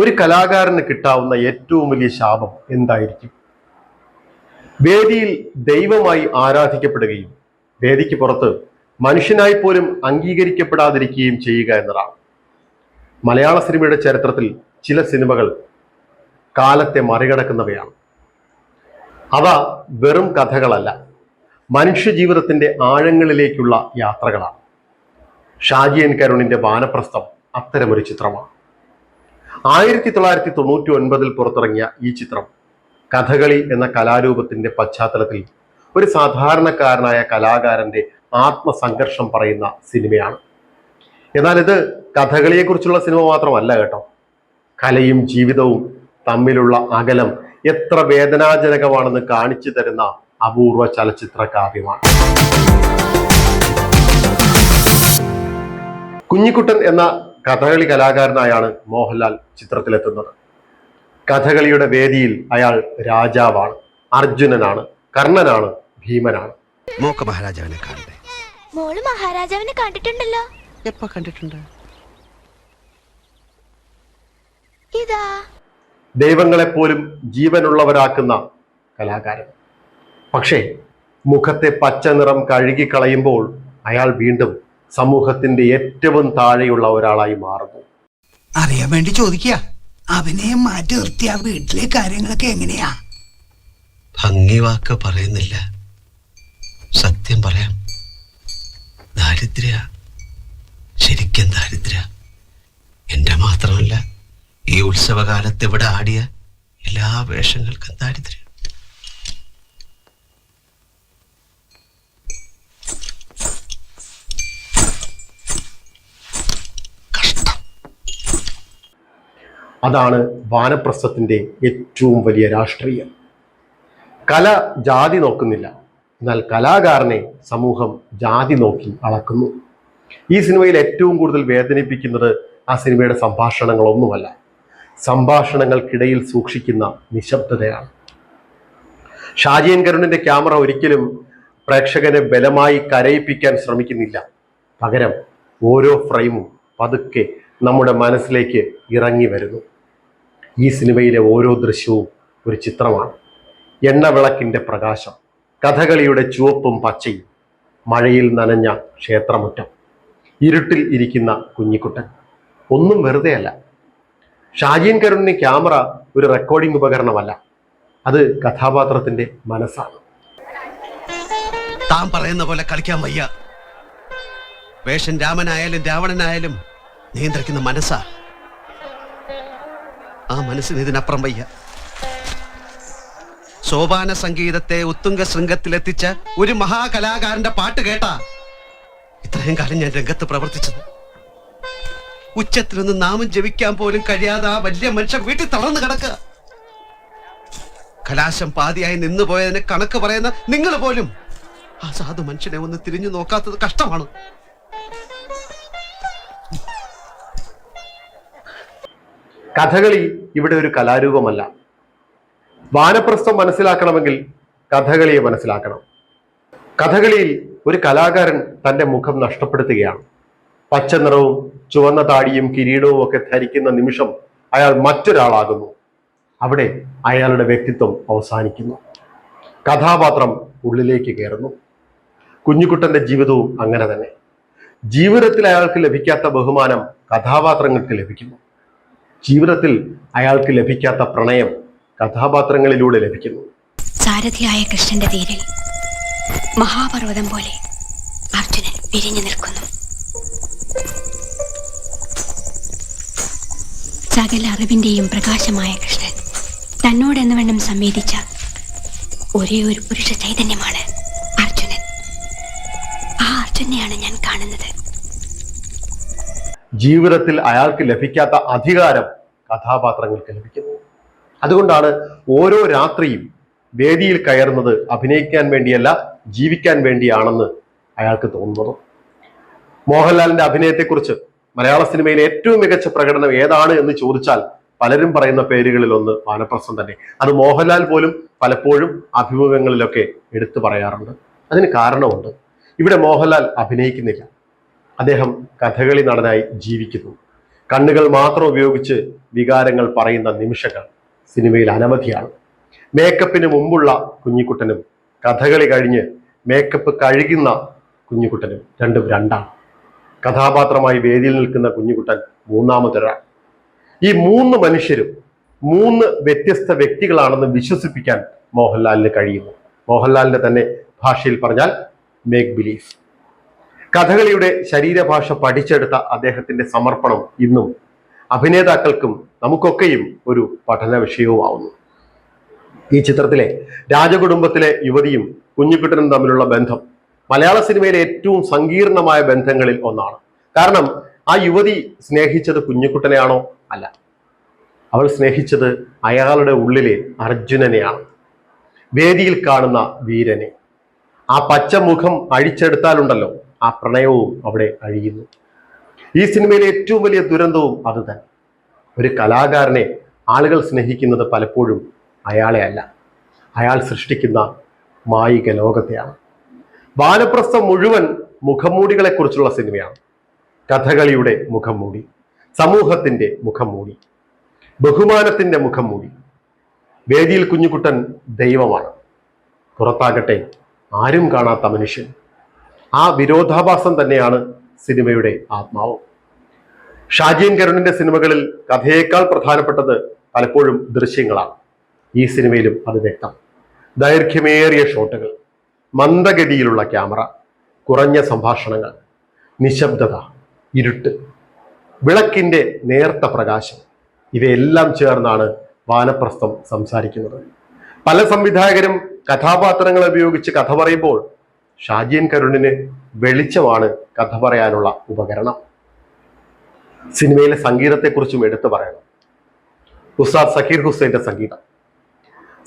ഒരു കലാകാരന് കിട്ടാവുന്ന ഏറ്റവും വലിയ ശാപം എന്തായിരിക്കും? വേദിയിൽ ദൈവമായി ആരാധിക്കപ്പെടുകയും വേദിക്ക് പുറത്ത് മനുഷ്യനായി പോലും അംഗീകരിക്കപ്പെടാതിരിക്കുകയും ചെയ്യുക എന്നതാണ്. മലയാള സിനിമയുടെ ചരിത്രത്തിൽ ചില സിനിമകൾ കാലത്തെ മറികടക്കുന്നവയാണ്. അവ വെറും കഥകളല്ല, മനുഷ്യ ജീവിതത്തിന്റെ ആഴങ്ങളിലേക്കുള്ള യാത്രകളാണ്. ഷാജി എൻ കരുണിന്റെ വാനപ്രസ്ഥം അത്തരമൊരു ചിത്രമാണ്. 1999 പുറത്തിറങ്ങിയ ഈ ചിത്രം കഥകളി എന്ന കലാരൂപത്തിന്റെ പശ്ചാത്തലത്തിൽ ഒരു സാധാരണക്കാരനായ കലാകാരന്റെ ആത്മസംഘർഷം പറയുന്ന സിനിമയാണ്. എന്നാൽ ഇത് കഥകളിയെക്കുറിച്ചുള്ള സിനിമ മാത്രമല്ല കേട്ടോ. കലയും ജീവിതവും തമ്മിലുള്ള അകലം എത്ര വേദനാജനകമാണെന്ന് കാണിച്ചു തരുന്ന അപൂർവ ചലച്ചിത്ര കാവ്യമാണ്. കുഞ്ഞിക്കുട്ടൻ എന്ന കഥകളി കലാകാരനായാണ് മോഹൻലാൽ ചിത്രത്തിലെത്തുന്നത്. കഥകളിയുടെ വേദിയിൽ അയാൾ രാജാവാണ്, അർജുനനാണ്, കർണനാണ്, ഭീമനാണ്. മോക്ക് മഹാരാജാവിനെ കാണണ്ടേ? മോള് മഹാരാജാവിനെ കണ്ടിട്ടുണ്ടല്ലോ. എപ്പോ കണ്ടിട്ടുണ്ട്? ഇതാ ദൈവങ്ങളെപ്പോലും ജീവനുള്ളവരാക്കുന്ന കലാകാരൻ. പക്ഷേ മുഖത്തെ പച്ച നിറം കഴുകിക്കളയുമ്പോൾ അയാൾ വീണ്ടും സമൂഹത്തിന്റെ ഏറ്റവും താഴെയുള്ള ഒരാളായി മാറുന്നു. അറിയാൻ വേണ്ടി ചോദിക്കുക, അഭിനയം മാറ്റി നിർത്തിയ വീട്ടിലെ കാര്യങ്ങളൊക്കെ എങ്ങനെയാ? ഭംഗി വാക്ക് പറയുന്നില്ല, സത്യം പറയാം. ദാരിദ്ര്യ, ശരിക്കും ദാരിദ്ര്യ. എന്റെ മാത്രമല്ല, ഈ ഉത്സവകാലത്ത് ഇവിടെ ആടിയ എല്ലാ വേഷങ്ങൾക്കും ദാരിദ്ര്യം. അതാണ് വാനപ്രസ്ഥത്തിന്റെ ഏറ്റവും വലിയ രാഷ്ട്രീയം. കല ജാതി നോക്കുന്നില്ല, എന്നാൽ കലാകാരനെ സമൂഹം ജാതി നോക്കി അളക്കുന്നു. ഈ സിനിമയിൽ ഏറ്റവും കൂടുതൽ വേദനിപ്പിക്കുന്നത് ആ സിനിമയുടെ സംഭാഷണങ്ങളൊന്നുമല്ല, സംഭാഷണങ്ങൾക്കിടയിൽ സൂക്ഷിക്കുന്ന നിശബ്ദതയാണ്. ഷാജി എൻ കരുണിന്റെ ക്യാമറ ഒരിക്കലും പ്രേക്ഷകനെ ബലമായി കരയിപ്പിക്കാൻ ശ്രമിക്കുന്നില്ല. പകരം ഓരോ ഫ്രെയിമും പതുക്കെ നമ്മുടെ മനസ്സിലേക്ക് ഇറങ്ങി വരുന്നു. ഈ സിനിമയിലെ ഓരോ ദൃശ്യവും ഒരു ചിത്രമാണ്. എണ്ണവിളക്കിന്റെ പ്രകാശം, കഥകളിയുടെ ചുവപ്പും പച്ചയും, മഴയിൽ നനഞ്ഞ ക്ഷേത്രമുറ്റം, ഇരുട്ടിൽ ഇരിക്കുന്ന കുഞ്ഞിക്കുട്ടൻ. ഒന്നും വെറുതെയല്ല. ഷാജി എൻ കരുണിന് ക്യാമറ ഒരു റെക്കോർഡിംഗ് ഉപകരണമല്ല, അത് കഥാപാത്രത്തിന്റെ മനസ്സാണ്. താൻ പറയുന്ന പോലെ കളിക്കാൻ വയ്യ. വേഷൻ രാമനായാലും രാവണനായാലും നിയന്ത്രിക്കുന്ന മനസ്സാ. ആ മനസ്സിന് ഇതിനപ്പുറം വയ്യ. സോപാന സംഗീതത്തെ ഉത്തുംഗ ശൃംഗത്തിലെത്തിച്ച ഒരു മഹാകലാകാരന്റെ പാട്ട് കേട്ടാ ഇത്രയും കാലം ഞാൻ രംഗത്ത് പ്രവർത്തിച്ചത്. ഉച്ചത്തിലൊന്ന് നാമം ജപിക്കാൻ പോലും കഴിയാതെ ആ വലിയ മനുഷ്യൻ വീട്ടിൽ തളർന്നു കിടക്കുക. കലാശം പാതിയായി നിന്നുപോയതിന് കണക്ക് പറയുന്ന നിങ്ങൾ പോലും ആ സാധു മനുഷ്യനെ ഒന്ന് തിരിഞ്ഞു നോക്കാത്തത് കഷ്ടമാണ്. കഥകളി ഇവിടെ ഒരു കലാരൂപമല്ല. വാനപ്രസ്ഥം മനസ്സിലാക്കണമെങ്കിൽ കഥകളിയെ മനസ്സിലാക്കണം. കഥകളിയിൽ ഒരു കലാകാരൻ തന്റെ മുഖം നഷ്ടപ്പെടുത്തുകയാണ്. പച്ച നിറവും ചുവന്ന താടിയും കിരീടവും ഒക്കെ ധരിക്കുന്ന നിമിഷം അയാൾ മറ്റൊരാളാകുന്നു. അവിടെ അയാളുടെ വ്യക്തിത്വം അവസാനിക്കുന്നു. കഥാപാത്രം ഉള്ളിലേക്ക് കയറുന്നു. കുഞ്ഞിക്കുട്ടന്റെ ജീവിതവും അങ്ങനെ തന്നെ. ജീവിതത്തിൽ അയാൾക്ക് ലഭിക്കാത്ത ബഹുമാനം കഥാപാത്രങ്ങൾക്ക് ലഭിക്കുന്നു. ജീവിതത്തിൽ അയാൾക്ക് ലഭിക്കാത്ത പ്രണയം കഥാപാത്രങ്ങളിലൂടെ ലഭിക്കുന്നു. സാരഥിയായ കൃഷ്ണന്റെ തീരിൽ മഹാപർവ്വതം പോലെ അർജുനൻ വിരിഞ്ഞു നിൽക്കുന്നു. സകല അറിവിന്റെയും പ്രകാശമായ കൃഷ്ണൻ തന്നോടെന്ന വണ്ണം സംവേദിച്ച ഒരേ ഒരു പുരുഷ ചൈതന്യമാണ് അർജുനൻ. ആ അർജുനെയാണ് ഞാൻ കാണുന്നത്. ജീവിതത്തിൽ അയാൾക്ക് ലഭിക്കാത്ത അധികാരം കഥാപാത്രങ്ങൾക്ക് ലഭിക്കുന്നു. അതുകൊണ്ടാണ് ഓരോ രാത്രിയും വേദിയിൽ കയറുന്നത് അഭിനയിക്കാൻ വേണ്ടിയല്ല, ജീവിക്കാൻ വേണ്ടിയാണെന്ന് അയാൾക്ക് തോന്നുന്നത്. മോഹൻലാലിന്റെ അഭിനയത്തെക്കുറിച്ച് മലയാള സിനിമയിലെ ഏറ്റവും മികച്ച പ്രകടനം ഏതാണ് എന്ന് ചോദിച്ചാൽ പലരും പറയുന്ന പേരുകളിൽ ഒന്ന് വാനപ്രസ്ഥം തന്നെ. അത് മോഹൻലാൽ പോലും പലപ്പോഴും അഭിമുഖങ്ങളിലൊക്കെ എടുത്തു പറയാറുണ്ട്. അതിന് കാരണമുണ്ട്. ഇവിടെ മോഹൻലാൽ അഭിനയിക്കുന്നില്ല, അദ്ദേഹം കഥകളി നടനായി ജീവിക്കുന്നു. കണ്ണുകൾ മാത്രം ഉപയോഗിച്ച് വികാരങ്ങൾ പറയുന്ന നിമിഷങ്ങൾ സിനിമയിൽ അനവധിയാണ്. മേക്കപ്പിന് മുമ്പുള്ള കുഞ്ഞിക്കുട്ടനും കഥകളി കഴിഞ്ഞ് മേക്കപ്പ് കഴുകുന്ന കുഞ്ഞിക്കുട്ടനും രണ്ടും രണ്ടാണ്. കഥാപാത്രമായി വേദിയിൽ നിൽക്കുന്ന കുഞ്ഞിക്കുട്ടൻ മൂന്നാമതൊരാൾ. ഈ മൂന്ന് മനുഷ്യരും മൂന്ന് വ്യത്യസ്ത വ്യക്തികളാണെന്ന് വിശ്വസിപ്പിക്കാൻ മോഹൻലാലിന് കഴിയുന്നു. മോഹൻലാലിന്റെ തന്നെ ഭാഷയിൽ പറഞ്ഞാൽ മേക്ക് ബിലീഫ്. കഥകളിയുടെ ശരീരഭാഷ പഠിച്ചെടുത്ത അദ്ദേഹത്തിന്റെ സമർപ്പണം ഇന്നും അഭിനേതാക്കൾക്കും നമുക്കൊക്കെയും ഒരു പഠന വിഷയവുമാവുന്നു. ഈ ചിത്രത്തിലെ രാജകുടുംബത്തിലെ യുവതിയും കുഞ്ഞിക്കുട്ടനും തമ്മിലുള്ള ബന്ധം മലയാള സിനിമയിലെ ഏറ്റവും സങ്കീർണമായ ബന്ധങ്ങളിൽ ഒന്നാണ്. കാരണം ആ യുവതി സ്നേഹിച്ചത് കുഞ്ഞിക്കുട്ടനെയാണോ? അല്ല, അവൾ സ്നേഹിച്ചത് അയാളുടെ ഉള്ളിലെ അർജുനനെയാണ്, വേദിയിൽ കാണുന്ന വീരനെ. ആ പച്ച മുഖം അഴിച്ചെടുത്താലുണ്ടല്ലോ ആ പ്രണയവും അവിടെ അഴിയുന്നു. ഈ സിനിമയിലെ ഏറ്റവും വലിയ ദുരന്തവും അത് തന്നെ. ഒരു കലാകാരനെ ആളുകൾ സ്നേഹിക്കുന്നത് പലപ്പോഴും അയാളെ അല്ല, അയാൾ സൃഷ്ടിക്കുന്ന മായിക ലോകത്തെയാണ്. വാനപ്രസ്ഥം മുഴുവൻ മുഖംമൂടികളെ കുറിച്ചുള്ള സിനിമയാണ്. കഥകളിയുടെ മുഖം മൂടി, സമൂഹത്തിന്റെ മുഖം മൂടി, ബഹുമാനത്തിന്റെ മുഖം മൂടി. വേദിയിൽ കുഞ്ഞിക്കുട്ടൻ ദൈവമാണ്, പുറത്താകട്ടെ ആരും കാണാത്ത മനുഷ്യൻ. ആ വിരോധാഭാസം തന്നെയാണ് സിനിമയുടെ ആത്മാവ്. ഷാജിയൻ കരുണിന്റെ സിനിമകളിൽ കഥയേക്കാൾ പ്രധാനപ്പെട്ടത് പലപ്പോഴും ദൃശ്യങ്ങളാണ്. ഈ സിനിമയിലും അത് വ്യക്തം. ദൈർഘ്യമേറിയ ഷോട്ടുകൾ, മന്ദഗതിയിലുള്ള ക്യാമറ, കുറഞ്ഞ സംഭാഷണങ്ങൾ, നിശബ്ദത, ഇരുട്ട്, വിളക്കിന്റെ നേർത്ത പ്രകാശം, ഇവയെല്ലാം ചേർന്നാണ് വാനപ്രസ്ഥം സംസാരിക്കുന്നത്. പല സംവിധായകരും കഥാപാത്രങ്ങളെ ഉപയോഗിച്ച് കഥ പറയുമ്പോൾ ഷാജിയൻ കരുണിന് വെളിച്ചമാണ് കഥ പറയാനുള്ള ഉപകരണം. സിനിമയിലെ സംഗീതത്തെക്കുറിച്ചും എടുത്തു പറയണം. ഉസ്താദ് സക്കീർ ഹുസൈന്റെ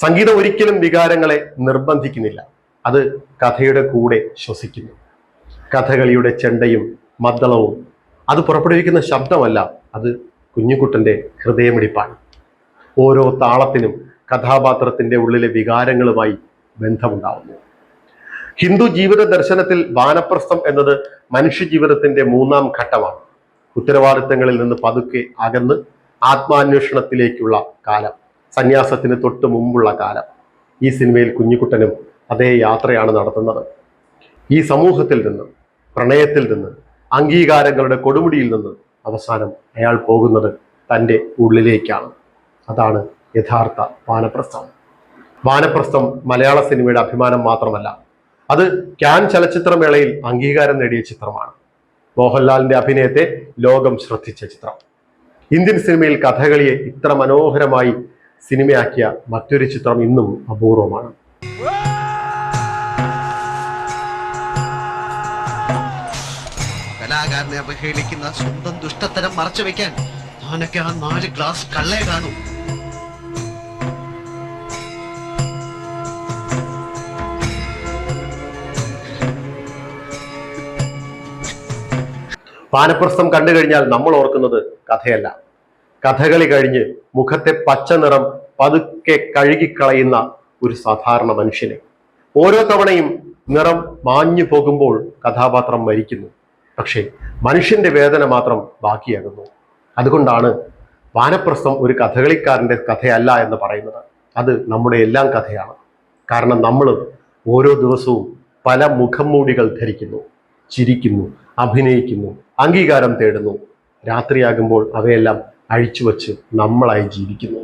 സംഗീതം ഒരിക്കലും വികാരങ്ങളെ നിർബന്ധിക്കുന്നില്ല, അത് കഥയുടെ കൂടെ ശ്വസിക്കുന്നു. കഥകളിയുടെ ചെണ്ടയും മദ്ദളവും അത് പുറപ്പെടുവിക്കുന്ന ശബ്ദമല്ല, അത് കുഞ്ഞിക്കുട്ടന്റെ ഹൃദയമിടിപ്പാണ്. ഓരോ താളത്തിനും കഥാപാത്രത്തിന്റെ ഉള്ളിലെ വികാരങ്ങളുമായി ബന്ധമുണ്ടാവുന്നു. ഹിന്ദു ജീവിത ദർശനത്തിൽ വാനപ്രസ്ഥം എന്നത് മനുഷ്യജീവിതത്തിന്റെ മൂന്നാം ഘട്ടമാണ്. ഉത്തരവാദിത്തങ്ങളിൽ നിന്ന് പതുക്കെ അകന്ന് ആത്മാന്വേഷണത്തിലേക്കുള്ള കാലം, സന്യാസത്തിന് തൊട്ട് മുമ്പുള്ള കാലം. ഈ സിനിമയിൽ കുഞ്ഞിക്കുട്ടനും അതേ യാത്രയാണ് നടത്തുന്നത്. ഈ സമൂഹത്തിൽ നിന്ന്, പ്രണയത്തിൽ നിന്ന്, അംഗീകാരങ്ങളുടെ കൊടുമുടിയിൽ നിന്ന് അവസാനം അയാൾ പോകുന്നത് തൻ്റെ ഉള്ളിലേക്കാണ്. അതാണ് യഥാർത്ഥ വാനപ്രസ്ഥം. വാനപ്രസ്ഥം മലയാള സിനിമയുടെ അഭിമാനം മാത്രമല്ല, അത് കാൻ ചലച്ചിത്രമേളയിൽ അംഗീകാരം നേടിയ ചിത്രമാണ്. മോഹൻലാലിന്റെ അഭിനയത്തെ ലോകം ശ്രദ്ധിച്ച ചിത്രം. ഇന്ത്യൻ സിനിമയിൽ കഥകളിയെ ഇത്ര മനോഹരമായി സിനിമയാക്കിയ മറ്റൊരു ചിത്രം ഇന്നും അപൂർവമാണ്. കലാകാരനെ അവഹേളിക്കുന്ന സ്വന്തം ദുഷ്ടത്തരം മറച്ചു വെക്കാൻ താനൊക്കെ ആ 4 ഗ്ലാസ് കള്ളേ കാണൂ. വാനപ്രസ്ഥം കണ്ടു കഴിഞ്ഞാൽ നമ്മൾ ഓർക്കുന്നത് കഥയല്ല, കഥകളി കഴിഞ്ഞ് മുഖത്തെ പച്ച നിറം പതുക്കെ കഴുകിക്കളയുന്ന ഒരു സാധാരണ മനുഷ്യനെ. ഓരോ തവണയും നിറം മാഞ്ഞു പോകുമ്പോൾ കഥാപാത്രം മരിക്കുന്നു, പക്ഷേ മനുഷ്യന്റെ വേദന മാത്രം ബാക്കിയാകുന്നു. അതുകൊണ്ടാണ് വാനപ്രസ്ഥം ഒരു കഥകളിക്കാരന്റെ കഥയല്ല എന്ന് പറയുന്നത്. അത് നമ്മുടെ എല്ലാം കഥയാണ്. കാരണം നമ്മൾ ഓരോ ദിവസവും പല മുഖംമൂടികൾ ധരിക്കുന്നു, ചിരിക്കുന്നു, അഭിനയിക്കുന്നു, അംഗീകാരം തേടുന്നു. രാത്രിയാകുമ്പോൾ അവയെല്ലാം അഴിച്ചുവെച്ച് നമ്മളായി ജീവിക്കുന്നു.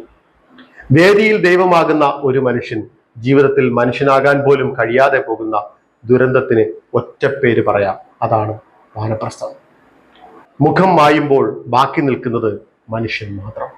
വേദിയിൽ ദൈവമാകുന്ന ഒരു മനുഷ്യൻ ജീവിതത്തിൽ മനുഷ്യനാകാൻ പോലും കഴിയാതെ പോകുന്ന ദുരന്തത്തിന് ഒറ്റപ്പേര് പറയാം, അതാണ് വാനപ്രസ്ഥം. മുഖം മായുമ്പോൾ ബാക്കി നിൽക്കുന്നത് മനുഷ്യൻ മാത്രം.